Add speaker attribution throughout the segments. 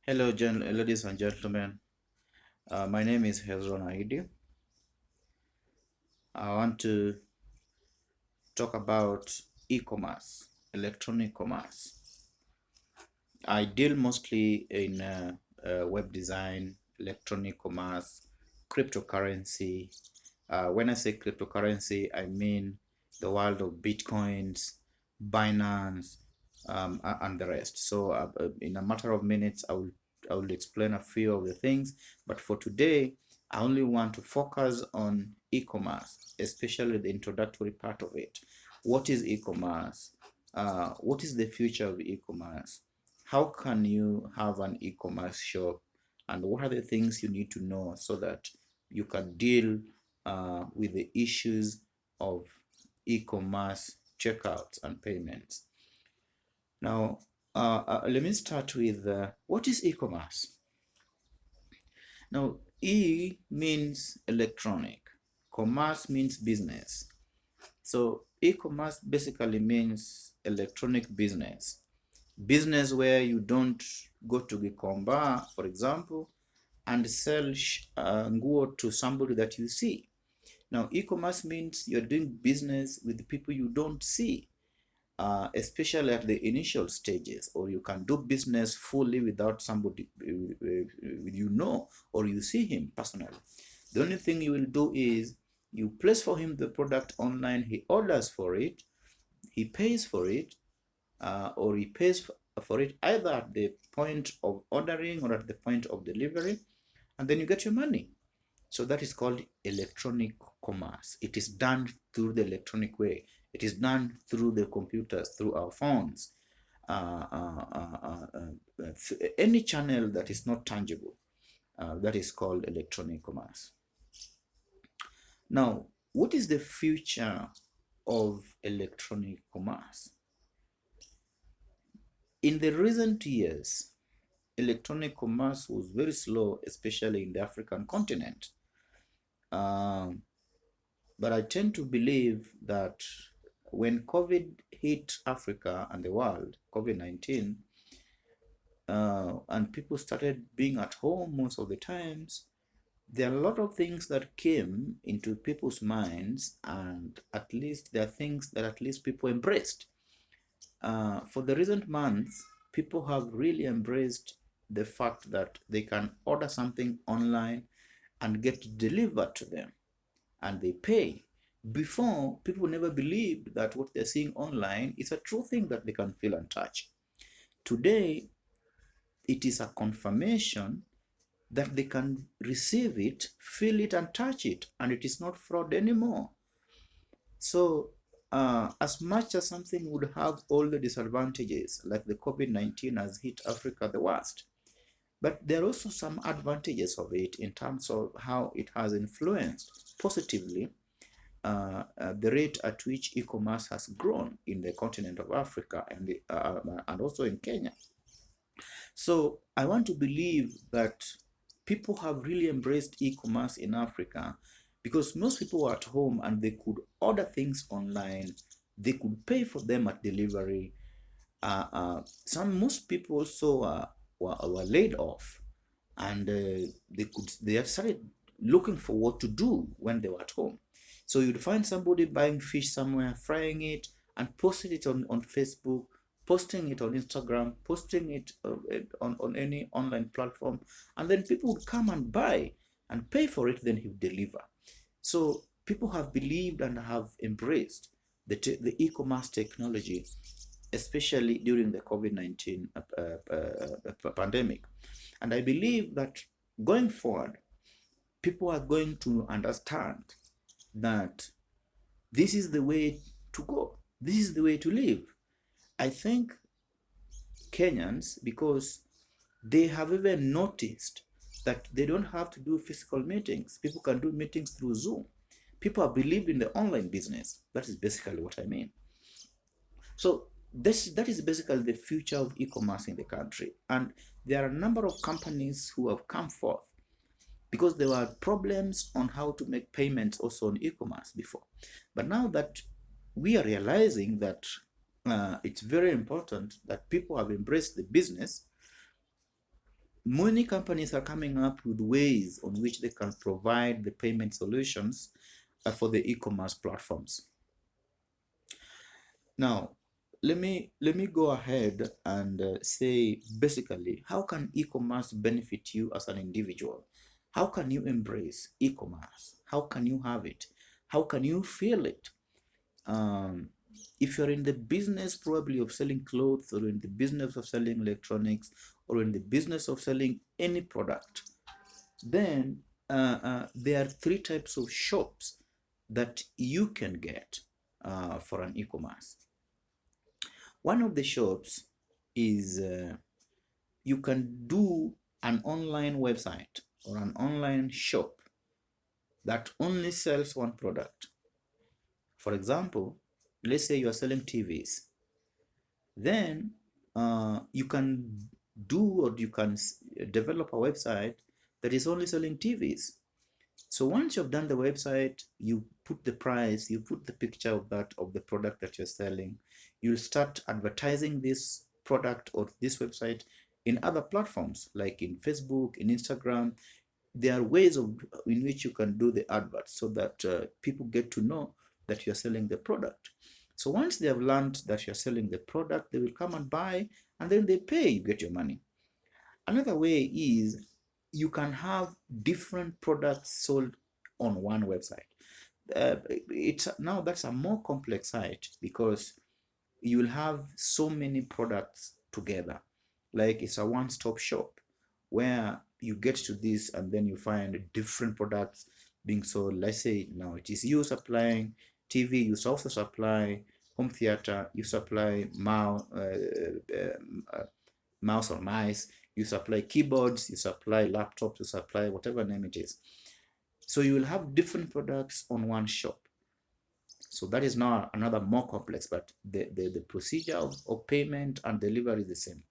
Speaker 1: Hello, ladies and gentlemen. My name is Hezron Aidi. I want to talk about e-commerce, electronic commerce. I deal mostly in web design, electronic commerce, cryptocurrency. When I say cryptocurrency, I mean the world of Bitcoins, Binance, and the rest. So in a matter of minutes, I will explain a few of the things. But for today, I only want to focus on e-commerce, especially the introductory part of it. What is e-commerce? What is the future of e-commerce? How can you have an e-commerce shop? And what are the things you need to know so that you can deal with the issues of e-commerce checkouts and payments? Now, let me start with what is e-commerce? Now, E means electronic, commerce means business. So e-commerce basically means electronic business. Business where you don't go to Gikomba, for example, and sell nguo to somebody that you see. Now, e-commerce means you're doing business with people you don't see, especially at the initial stages, or you can do business fully without somebody you know or you see him personally. The only thing you will do is you place for him the product online, he orders for it, he pays for it, or he pays for it either at the point of ordering or at the point of delivery, and then you get your money. So that is called electronic commerce. It is done through the electronic way. It is done through the computers, through our phones, any channel that is not tangible. That is called electronic commerce. Now, what is the future of electronic commerce? In the recent years, electronic commerce was very slow, especially in the African continent. Um, but I tend to believe that when COVID hit Africa and the world, COVID-19, and people started being at home most of the times, there are a lot of things that came into people's minds, and at least there are things that at least people embraced. For the recent months, people have really embraced the fact that they can order something online and get delivered to them, and they pay. Before, people never believed that what they're seeing online is a true thing that they can feel and touch. Today, it is a confirmation that they can receive it, feel it, and touch it, and it is not fraud anymore. So, as much as something would have all the disadvantages, like the COVID-19 has hit Africa the worst, but there are also some advantages of it in terms of how it has influenced positively the rate at which e-commerce has grown in the continent of Africa and also in Kenya. So I want to believe that people have really embraced e-commerce in Africa because most people were at home and they could order things online. They could pay for them at delivery. Most people also were laid off, and they have started looking for what to do when they were at home. So you'd find somebody buying fish somewhere, frying it, and posting it on Facebook, posting it on Instagram, posting it on any online platform, and then people would come and buy and pay for it, then he would deliver. So people have believed and have embraced the e-commerce technology, especially during the COVID-19 pandemic. And I believe that going forward, people are going to understand that this is the way to go. This is the way to live. I think Kenyans, because they have even noticed that they don't have to do physical meetings. People can do meetings through Zoom. People have believed in the online business. That is basically what I mean. So that is basically the future of e-commerce in the country. And there are a number of companies who have come forth because there were problems on how to make payments also on e-commerce before. But now that we are realizing that it's very important that people have embraced the business, many companies are coming up with ways on which they can provide the payment solutions for the e-commerce platforms. Now, let me go ahead and say basically, how can e-commerce benefit you as an individual? How can you embrace e-commerce? How can you have it? How can you feel it? Um, if you're in the business probably of selling clothes, or in the business of selling electronics, or in the business of selling any product, then there are three types of shops that you can get for an e-commerce. One of the shops is you can do an online website or an online shop that only sells one product. For example, let's say you are selling TVs. Then you can do, or you can develop a website that is only selling TVs. So once you've done the website, you put the price, you put the picture of the product that you're selling. You'll start advertising this product or this website in other platforms like in Facebook, in Instagram. There are ways in which you can do the adverts so that people get to know that you're selling the product. So once they have learned that you're selling the product, they will come and buy, and then they pay, you get your money. Another way is you can have different products sold on one website. It's now that's a more complex site because you will have so many products together. Like it's a one-stop shop where you get to this and then you find different products being sold. Let's say now it is you supplying TV, you also supply home theater, you supply mouse or mice, you supply keyboards, you supply laptops, you supply whatever name it is. So you will have different products on one shop. So that is now another more complex, but the procedure of payment and delivery is the same.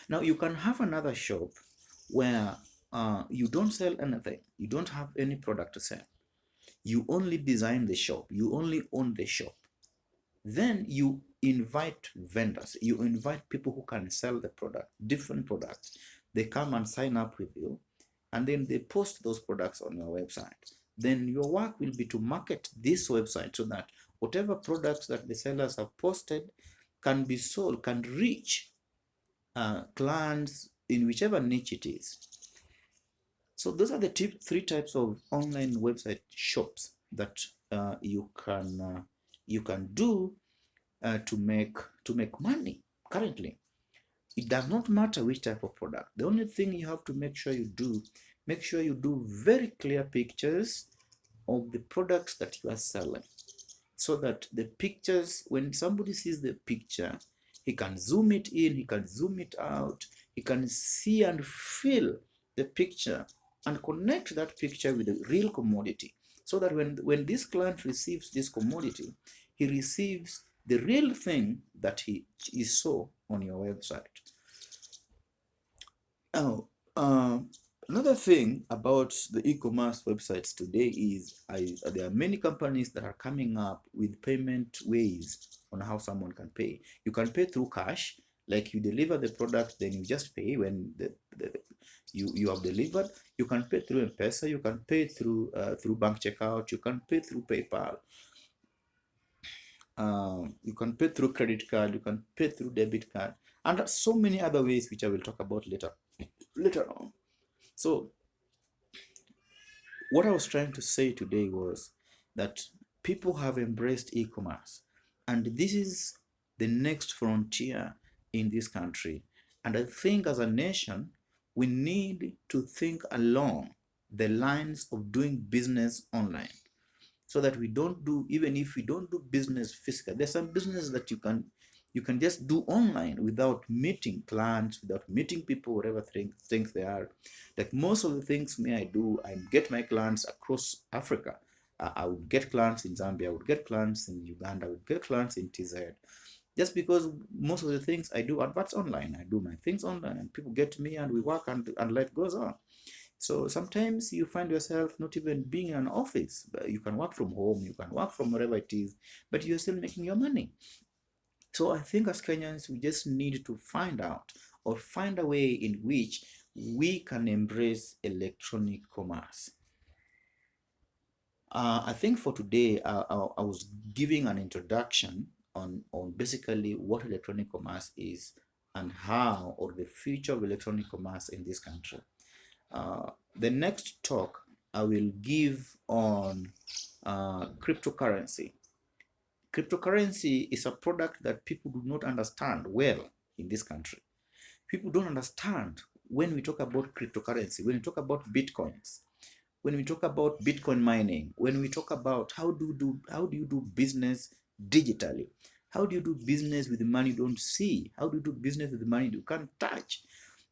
Speaker 1: Now you can have another shop where you don't sell anything. You don't have any product to sell. You only design the shop. You only own the shop. Then you invite vendors. You invite people who can sell the product, different products. They come and sign up with you, and then they post those products on your website. Then your work will be to market this website so that whatever products that the sellers have posted can be sold, can reach clients in whichever niche it is. So those are the three types of online website shops that you can do to make money currently. It does not matter which type of product. The only thing you have to make sure you do very clear pictures of the products that you are selling, so that the pictures, when somebody sees the picture, he can zoom it in, he can zoom it out, he can see and feel the picture and connect that picture with the real commodity, so that when this client receives this commodity, he receives the real thing that he saw on your website. Now, another thing about the e-commerce websites today is there are many companies that are coming up with payment ways on how someone can pay. You can pay through cash, like you deliver the product, then you just pay when you have delivered. You can pay through M-Pesa, you can pay through bank checkout, you can pay through PayPal. You can pay through credit card, you can pay through debit card, and so many other ways which I will talk about later on. So what I was trying to say today was that people have embraced e-commerce, and this is the next frontier in this country. And I think as a nation, we need to think along the lines of doing business online, so that we don't do, even if we don't do business physically, there's some business that you can just do online without meeting clients, without meeting people, whatever things they are. Like most of the things I do, I get my clients across Africa. I would get clients in Zambia, I would get clients in Uganda, I would get clients in TZ. Just because most of the things I do adverts online, I do my things online, and people get to me and we work, and life goes on. So sometimes you find yourself not even being in an office. You can work from home, you can work from wherever it is, but you're still making your money. So I think as Kenyans, we just need to find out or find a way in which we can embrace electronic commerce. I think for today, I was giving an introduction on basically what electronic commerce is and how, or the future of electronic commerce in this country. The next talk I will give on cryptocurrency. Cryptocurrency is a product that people do not understand well in this country. People don't understand when we talk about cryptocurrency, when we talk about bitcoins, when we talk about Bitcoin mining, when we talk about how do you do business digitally, how do you do business with the money you don't see, how do you do business with the money you can't touch.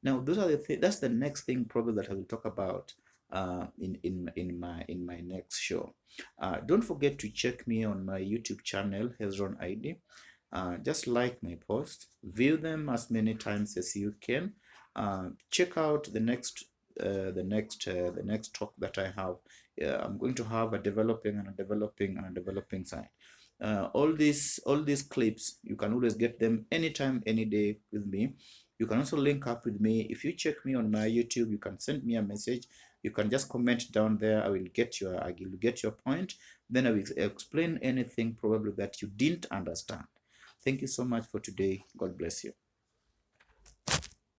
Speaker 1: Now, those are that's the next thing probably that I will talk about in my next show. Don't forget to check me on my YouTube channel, Hezron ID. Just like my post, view them as many times as you can. Check out the next talk that I have. I'm going to have a developing side. All these clips, you can always get them anytime, any day with me. You can also link up with me. If you check me on my YouTube, you can send me a message. You can just comment down there. I will get your point. Then I will explain anything probably that you didn't understand. Thank you so much for today. God bless you.